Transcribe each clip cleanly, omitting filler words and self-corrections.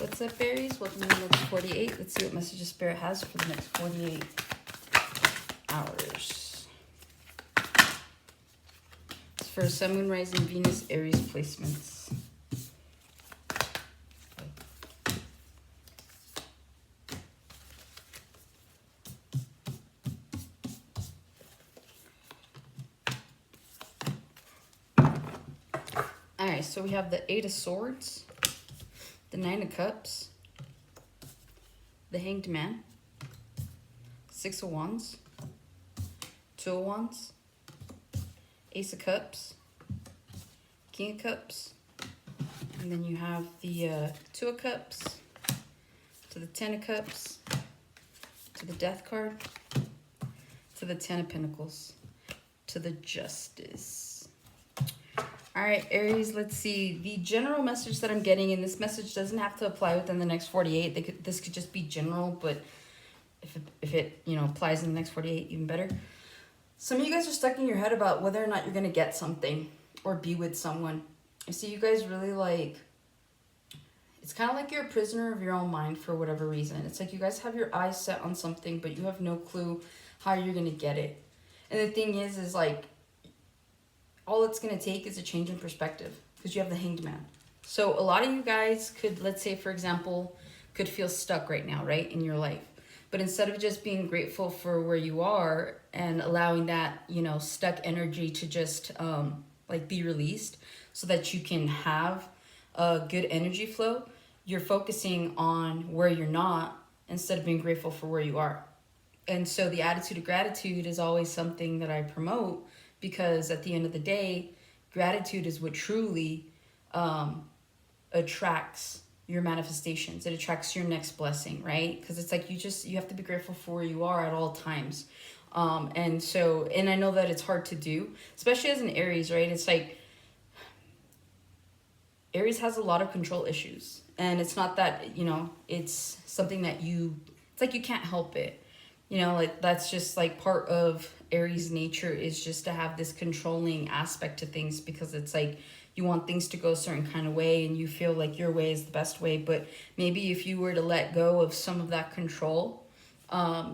What's up, Aries? Welcome to the next 48. Let's see what messages Spirit has for the next 48 hours. It's for Sun, Moon, Rising, Venus, Aries placements. Alright, so we have the Eight of Swords, the Nine of Cups, the Hanged Man, Six of Wands, Two of Wands, Ace of Cups, King of Cups, and then you have the Two of Cups, to the Ten of Cups, to the Death card, to the Ten of Pentacles, to the Justice. All right, Aries, let's see. The general message that I'm getting, and this message doesn't have to apply within the next 48. This could just be general, but if it applies in the next 48, even better. Some of you guys are stuck in your head about whether or not you're going to get something or be with someone. I see you guys really it's kind of like you're a prisoner of your own mind for whatever reason. It's like you guys have your eyes set on something, but you have no clue how you're going to get it. And the thing is like, all it's going to take is a change in perspective because you have the Hanged Man. So a lot of you guys could, let's say, for example, could feel stuck right now, right, in your life. But instead of just being grateful for where you are and allowing that, stuck energy to just be released so that you can have a good energy flow, you're focusing on where you're not instead of being grateful for where you are. And so the attitude of gratitude is always something that I promote, because at the end of the day, gratitude is what truly attracts your manifestations. It attracts your next blessing, right? Because it's like you have to be grateful for where you are at all times. And I know that it's hard to do, especially as an Aries, right? It's like Aries has a lot of control issues. And it's not that, it's something that it's like you can't help it. That's just like part of Aries nature, is just to have this controlling aspect to things, because it's like you want things to go a certain kind of way and you feel like your way is the best way. But maybe if you were to let go of some of that control,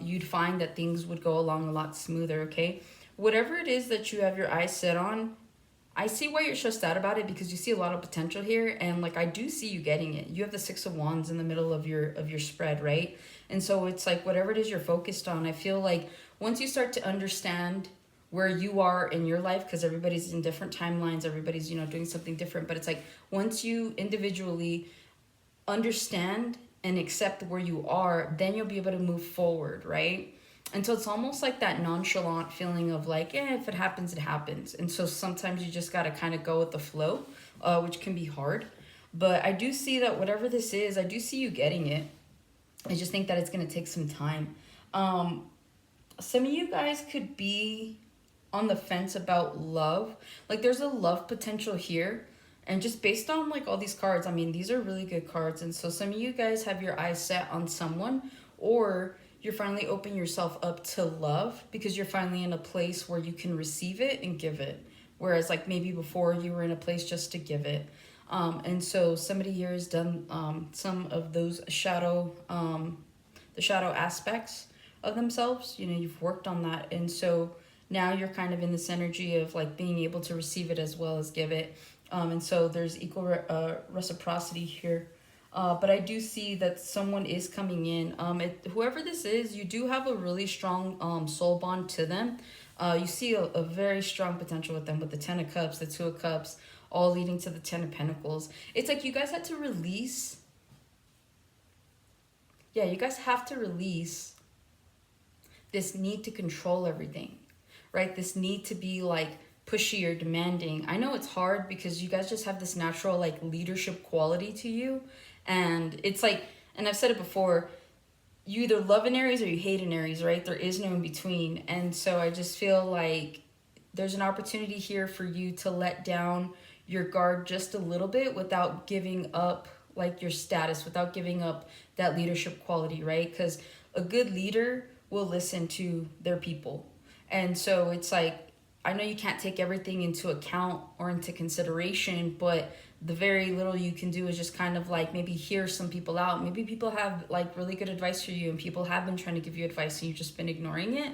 you'd find that things would go along a lot smoother, okay? Whatever it is that you have your eyes set on, I see why you're stressed out about it, because you see a lot of potential here, and I do see you getting it. You have the Six of Wands in the middle of your spread, right? And so it's like whatever it is you're focused on, I feel like once you start to understand where you are in your life, because everybody's in different timelines, everybody's doing something different, but it's like once you individually understand and accept where you are, then you'll be able to move forward, right? And so it's almost like that nonchalant feeling of like, if it happens, it happens. And so sometimes you just got to kind of go with the flow, which can be hard. But I do see that whatever this is, I do see you getting it. I just think that it's going to take some time. Some of you guys could be on the fence about love. Like there's a love potential here. And just based on all these cards, I mean, these are really good cards. And so some of you guys have your eyes set on someone, or you're finally opening yourself up to love because you're finally in a place where you can receive it and give it. Whereas maybe before you were in a place just to give it. And so somebody here has done some of those the shadow aspects of themselves. You've worked on that. And so now you're kind of in this energy of being able to receive it as well as give it. And so there's equal reciprocity here. But I do see that someone is coming in. Whoever this is, you do have a really strong soul bond to them. You see a very strong potential with them, with the Ten of Cups, the Two of Cups, all leading to the Ten of Pentacles. It's like you guys had to release. Yeah, you guys have to release this need to control everything, right? This need to be pushy or demanding. I know it's hard because you guys just have this natural leadership quality to you. And it's and I've said it before, you either love an Aries or you hate an Aries, right? There is no in between. And so I just feel like there's an opportunity here for you to let down your guard just a little bit without giving up your status, without giving up that leadership quality, right? Because a good leader will listen to their people. And so it's I know you can't take everything into account or into consideration, but the very little you can do is just kind of like maybe hear some people out. Maybe people have like really good advice for you, and people have been trying to give you advice and you've just been ignoring it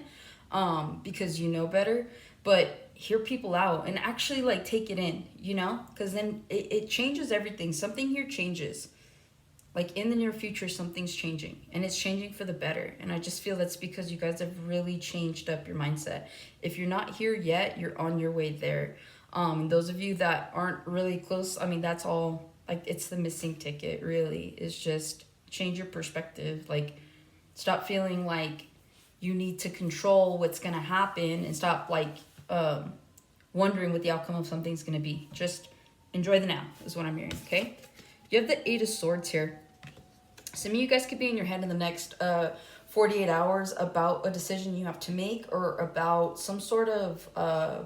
because you know better. But hear people out and actually like take it in, you know, because then it changes everything. Something here changes. Like in the near future, something's changing, and it's changing for the better. And I just feel that's because you guys have really changed up your mindset. If you're not here yet, you're on your way there. Those of you that aren't really close, I mean, that's all, like, it's the missing ticket, really, is just change your perspective. Like, stop feeling like you need to control what's going to happen, and stop, like, wondering what the outcome of something's going to be. Just enjoy the now, is what I'm hearing, okay? You have the Eight of Swords here. Some of you guys could be in your head in the next 48 hours about a decision you have to make, or about some sort of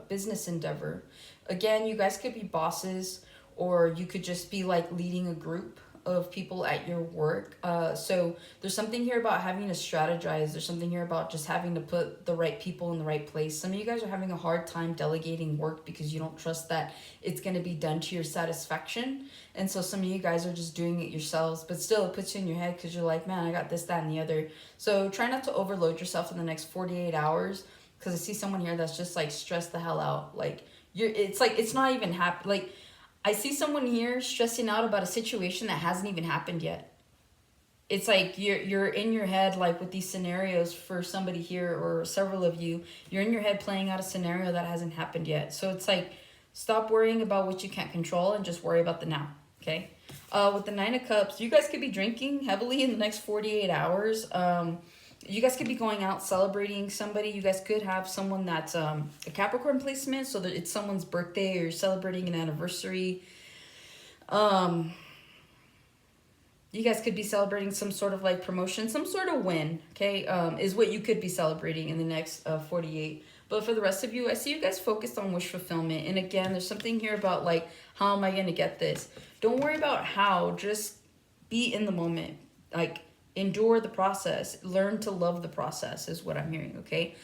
business endeavor. Again, you guys could be bosses, or you could just be like leading a group of people at your work. So there's something here about having to strategize. There's something here about just having to put the right people in the right place. Some of you guys are having a hard time delegating work because you don't trust that it's going to be done to your satisfaction. And so some of you guys are just doing it yourselves, but still it puts you in your head because you're like, man, I got this, that, and the other. So try not to overload yourself in the next 48 hours, because I see someone here that's just like stressed the hell out. Like, it's like, it's not even happy. Like, I see someone here stressing out about a situation that hasn't even happened yet. It's like you're in your head, like with these scenarios for somebody here, or several of you, you're in your head playing out a scenario that hasn't happened yet. So it's like, stop worrying about what you can't control and just worry about the now, okay? With the Nine of Cups, you guys could be drinking heavily in the next 48 hours. You guys could be going out celebrating somebody. You guys could have someone that's a Capricorn placement, so that it's someone's birthday, or you're celebrating an anniversary. You guys could be celebrating some sort of like promotion, some sort of win, okay, is what you could be celebrating in the next 48. But for the rest of you, I see you guys focused on wish fulfillment. And again, there's something here about like, how am I going to get this? Don't worry about how, just be in the moment. Like, endure the process. Learn to love the process is what I'm hearing, okay?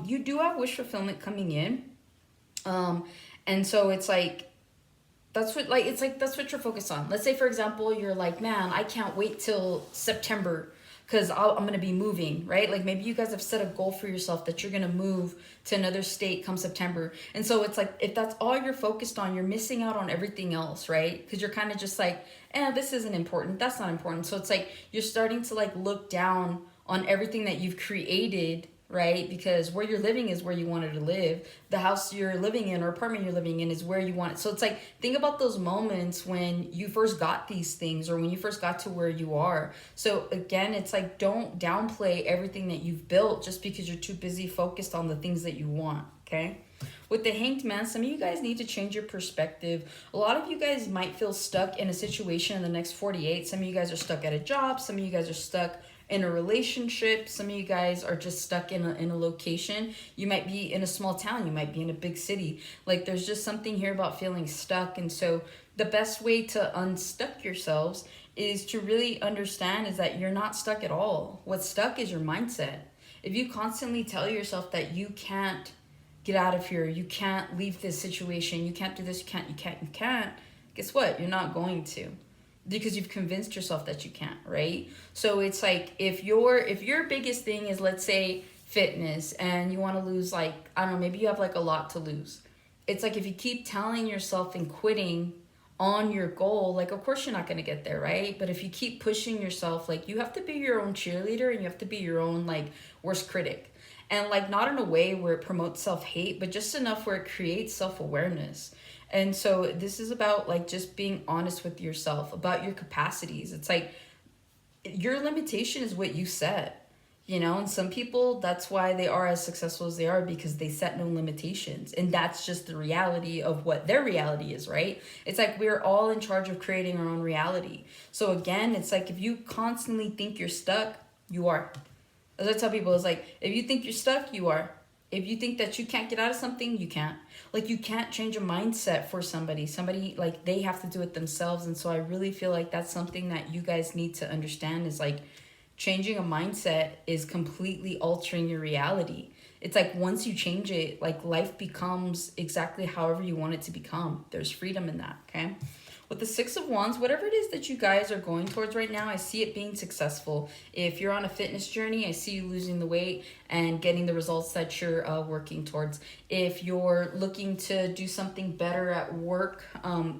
You do have wish fulfillment coming in. And so it's like, that's what you're focused on. Let's say, for example, you're like, man, I can't wait till September because I'm going to be moving, right? Like, maybe you guys have set a goal for yourself that you're going to move to another state come September. And so it's like, if that's all you're focused on, you're missing out on everything else, right? Because you're kind of just like, this isn't important. That's not important. So it's like, you're starting to like look down on everything that you've created, right? Because where you're living is where you wanted to live. The house you're living in or apartment you're living in is where you want it. So it's like, think about those moments when you first got these things, or when you first got to where you are. So again, it's like, don't downplay everything that you've built just because you're too busy focused on the things that you want, okay? With the Hanged Man, some of you guys need to change your perspective. A lot of you guys might feel stuck in a situation in the next 48. Some of you guys are stuck at a job. Some of you guys are stuck in a relationship. Some of you guys are just stuck in a location. You might be in a small town. You might be in a big city. Like, there's just something here about feeling stuck. And so the best way to unstuck yourselves is to really understand is that you're not stuck at all. What's stuck is your mindset. If you constantly tell yourself that you can't get out of here, you can't leave this situation, you can't do this, you can't, guess what? You're not going to. Because you've convinced yourself that you can't, right? So it's like, if your biggest thing is, let's say, fitness, and you want to lose, like, I don't know, maybe you have like a lot to lose. It's like, if you keep telling yourself and quitting on your goal, like, of course you're not going to get there, right? But if you keep pushing yourself, like, you have to be your own cheerleader, and you have to be your own like worst critic. And like, not in a way where it promotes self-hate, but just enough where it creates self-awareness. And so this is about like just being honest with yourself about your capacities. It's like, your limitation is what you set, you know? And some people, that's why they are as successful as they are, because they set no limitations. And that's just the reality of what their reality is, right? It's like, we're all in charge of creating our own reality. So again, it's like, if you constantly think you're stuck, you are. As I tell people, it's like, if you think you're stuck, you are. If you think that you can't get out of something, you can't. Like, you can't change a mindset for somebody. Somebody, like, they have to do it themselves. And so I really feel like that's something that you guys need to understand, is like, changing a mindset is completely altering your reality. It's like, once you change it, like, life becomes exactly however you want it to become. There's freedom in that, okay? With the Six of Wands, whatever it is that you guys are going towards right now, I see it being successful. If you're on a fitness journey, I see you losing the weight and getting the results that you're working towards. If you're looking to do something better at work,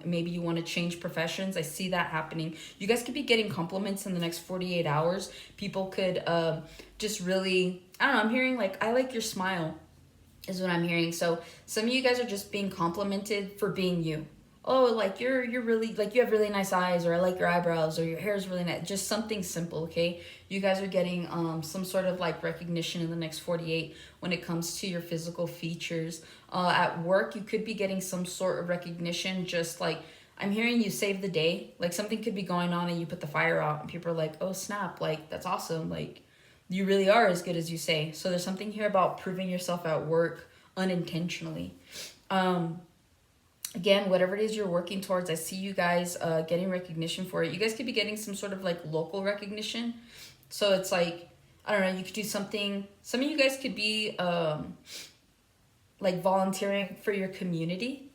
maybe you want to change professions, I see that happening. You guys could be getting compliments in the next 48 hours. People could just really, I don't know, I'm hearing like, I like your smile is what I'm hearing. So some of you guys are just being complimented for being you. Oh, like you're really, like you have really nice eyes, or I like your eyebrows, or your hair is really nice. Just something simple, okay? You guys are getting some sort of like recognition in the next 48 when it comes to your physical features. At work, you could be getting some sort of recognition, just like I'm hearing you save the day. Like something could be going on and you put the fire out and people are like, oh snap, like that's awesome. Like you really are as good as you say. So there's something here about proving yourself at work unintentionally. Again, whatever it is you're working towards, I see you guys getting recognition for it. You guys could be getting some sort of like local recognition. So it's like, I don't know, you could do something. Some of you guys could be like volunteering for your community.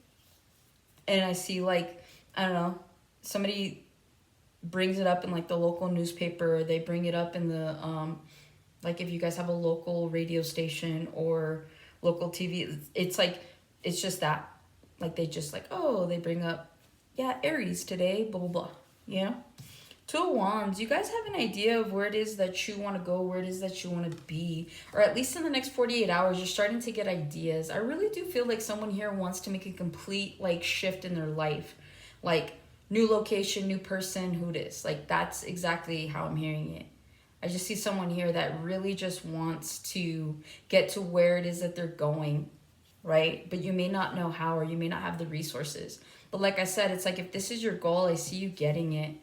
And I see like, I don't know, somebody brings it up in like the local newspaper, or they bring it up in the like if you guys have a local radio station or local TV, it's like, it's just that. Like they just like, oh, they bring up, yeah, Aries today, blah, blah, blah, you know? Two of Wands, you guys have an idea of where it is that you want to go, where it is that you want to be, or at least in the next 48 hours, you're starting to get ideas. I really do feel like someone here wants to make a complete like shift in their life. Like new location, new person, who it is. Like that's exactly how I'm hearing it. I just see someone here that really just wants to get to where it is that they're going, right? But you may not know how, or you may not have the resources. But like I said, it's like if this is your goal, I see you getting it.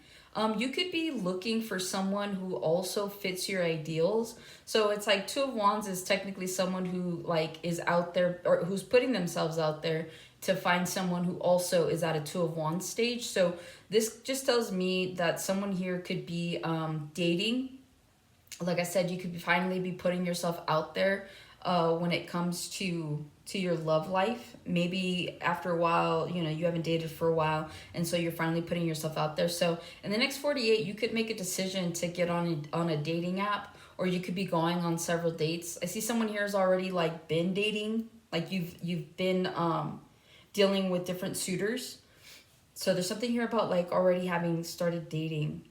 You could be looking for someone who also fits your ideals. So it's like Two of Wands is technically someone who like is out there, or who's putting themselves out there to find someone who also is at a Two of Wands stage. So this just tells me that someone here could be dating. Like I said, you could finally be putting yourself out there when it comes to your love life. Maybe after a while, you know, you haven't dated for a while, and so you're finally putting yourself out there. So in the next 48, you could make a decision to get on a dating app, or you could be going on several dates. I see someone here has already like been dating, like you've been dealing with different suitors. So there's something here about like already having started dating.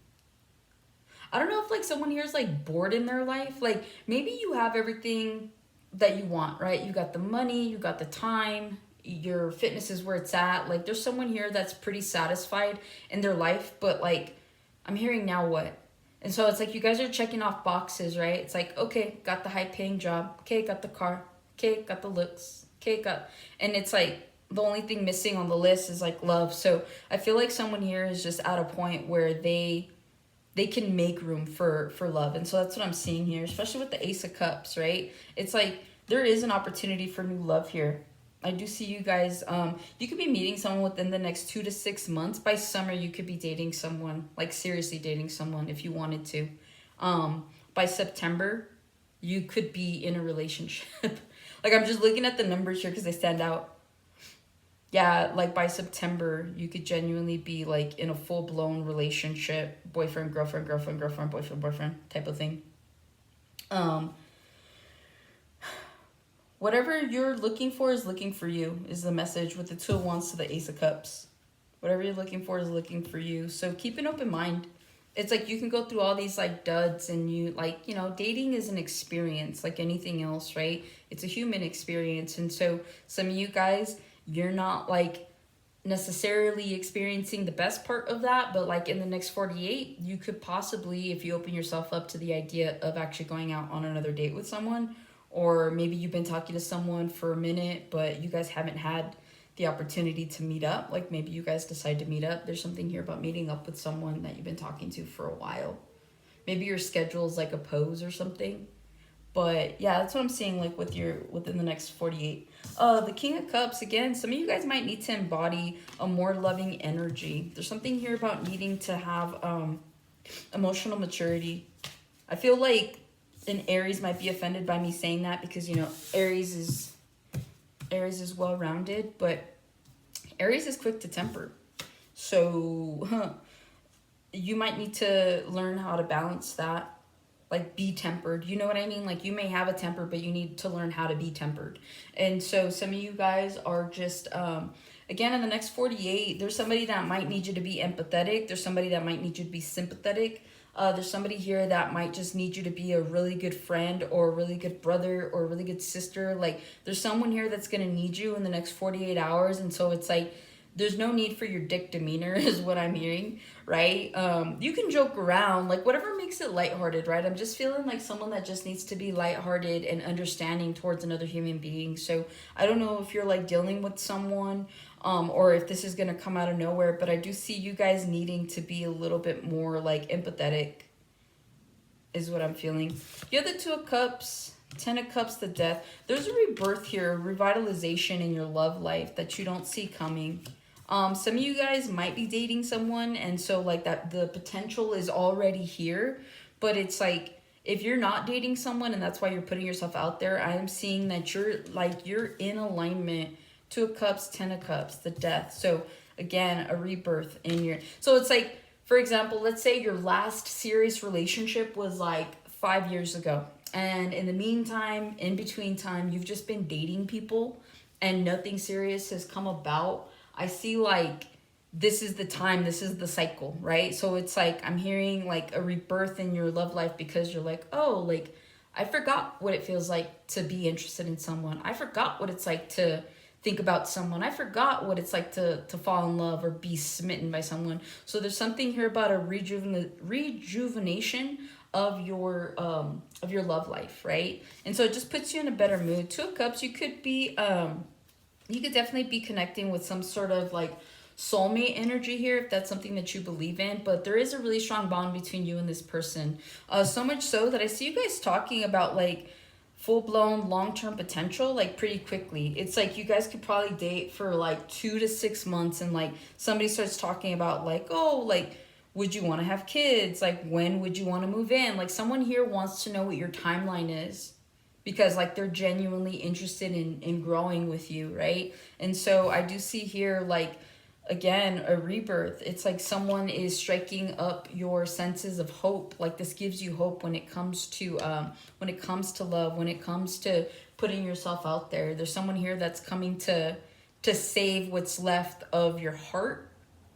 I don't know if like someone here is like bored in their life. Like maybe you have everything that you want, right? You got the money, you got the time, your fitness is where it's at. Like there's someone here that's pretty satisfied in their life, but like I'm hearing now what? And so it's like you guys are checking off boxes, right? It's like, okay, got the high paying job. Okay, got the car. Okay, got the looks. Okay, got, and it's like the only thing missing on the list is like love. So I feel like someone here is just at a point where they can make room for love. And so that's what I'm seeing here, especially with the Ace of Cups, right? It's like there is an opportunity for new love here. I do see you guys, you could be meeting someone within the next 2 to 6 months. By summer, you could be dating someone, like seriously dating someone if you wanted to. By September, you could be in a relationship. Like I'm just looking at the numbers here because they stand out. Yeah, like by September, you could genuinely be like in a full-blown relationship, boyfriend, girlfriend, girlfriend, girlfriend, boyfriend, boyfriend type of thing. Whatever you're looking for is looking for you, is the message with the Two of Wands to the Ace of Cups. Whatever you're looking for is looking for you. So keep an open mind. It's like you can go through all these like duds, and you like, you know, dating is an experience like anything else, right? It's a human experience. And so some of you guys, you're not like necessarily experiencing the best part of that, but like in the next 48, you could possibly, if you open yourself up to the idea of actually going out on another date with someone, or maybe you've been talking to someone for a minute, but you guys haven't had the opportunity to meet up. Like maybe you guys decide to meet up. There's something here about meeting up with someone that you've been talking to for a while. Maybe your schedule is like a pose or something. But yeah, that's what I'm seeing like within the next 48. The King of Cups, again, some of you guys might need to embody a more loving energy. There's something here about needing to have emotional maturity. I feel like an Aries might be offended by me saying that because, you know, Aries is well-rounded, but Aries is quick to temper. So you might need to learn how to balance that. Like, be tempered. You know what I mean? Like, you may have a temper, but you need to learn how to be tempered. And so some of you guys are just, again, in the next 48, there's somebody that might need you to be empathetic. There's somebody that might need you to be sympathetic. There's somebody here that might just need you to be a really good friend or a really good brother or a really good sister. Like, there's someone here that's going to need you in the next 48 hours. And so it's like, there's no need for your dick demeanor is what I'm hearing, right? You can joke around, like whatever makes it lighthearted, right? I'm just feeling like someone that just needs to be lighthearted and understanding towards another human being. So I don't know if you're like dealing with someone or if this is going to come out of nowhere, but I do see you guys needing to be a little bit more like empathetic is what I'm feeling. You have the Two of Cups, Ten of Cups, the Death. There's a rebirth here, a revitalization in your love life that you don't see coming. Some of you guys might be dating someone, and so like that the potential is already here, but it's like if you're not dating someone and that's why you're putting yourself out there, I'm seeing that you're in alignment. Two of Cups, Ten of Cups, the Death. So again, a rebirth in your, so it's like, for example, let's say your last serious relationship was like 5 years ago, and in the meantime, in between time, you've just been dating people and nothing serious has come about. I see like this is the time, this is the cycle, right? So it's like I'm hearing like a rebirth in your love life because you're like, oh, like I forgot what it feels like to be interested in someone. I forgot what it's like to think about someone. I forgot what it's like to fall in love or be smitten by someone. So there's something here about a rejuvenation of your love life, right? And so it just puts you in a better mood. Two of Cups, you could be you could definitely be connecting with some sort of like soulmate energy here if that's something that you believe in, but there is a really strong bond between you and this person, so much so that I see you guys talking about like full-blown long-term potential like pretty quickly. It's like you guys could probably date for like 2 to 6 months and like somebody starts talking about like, oh, like would you want to have kids, like when would you want to move in, like someone here wants to know what your timeline is because like they're genuinely interested in growing with you, right? And so I do see here like again a rebirth. It's like someone is striking up your senses of hope. Like this gives you hope when it comes to love, when it comes to putting yourself out there. There's someone here that's coming to save what's left of your heart.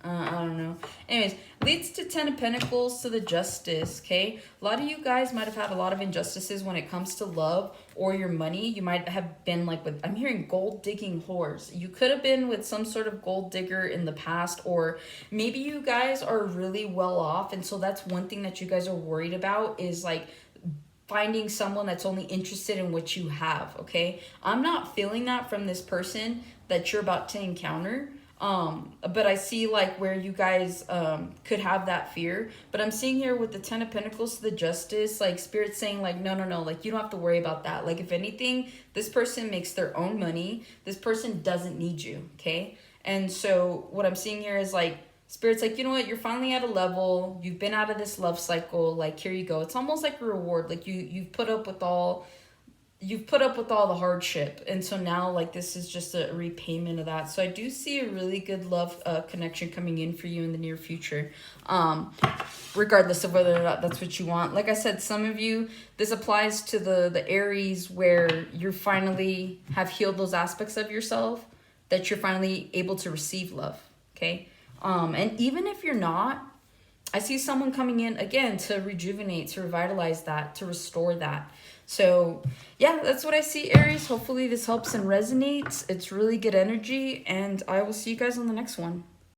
I don't know. Anyways, leads to Ten of Pentacles to the Justice, okay? A lot of you guys might have had a lot of injustices when it comes to love or your money. You might have been like with, I'm hearing gold digging whores. You could have been with some sort of gold digger in the past, or maybe you guys are really well off. And so that's one thing that you guys are worried about is like finding someone that's only interested in what you have, okay? I'm not feeling that from this person that you're about to encounter. But I see like where you guys could have that fear, but I'm seeing here with the Ten of Pentacles to the Justice, like Spirit saying like no, like you don't have to worry about that. Like if anything, this person makes their own money. This person doesn't need you, okay? And so what I'm seeing here is like Spirit's like, you know what, you're finally at a level, you've been out of this love cycle, like here you go. It's almost like a reward. Like you've put up with all the hardship, and so now like this is just a repayment of that. So I do see a really good love connection coming in for you in the near future, regardless of whether or not that's what you want. Like I said, some of you, this applies to the Aries where you finally have healed those aspects of yourself, that you're finally able to receive love, okay? And even if you're not, I see someone coming in again to rejuvenate, to revitalize that, to restore that. So yeah, that's what I see, Aries. Hopefully this helps and resonates. It's really good energy, and I will see you guys on the next one.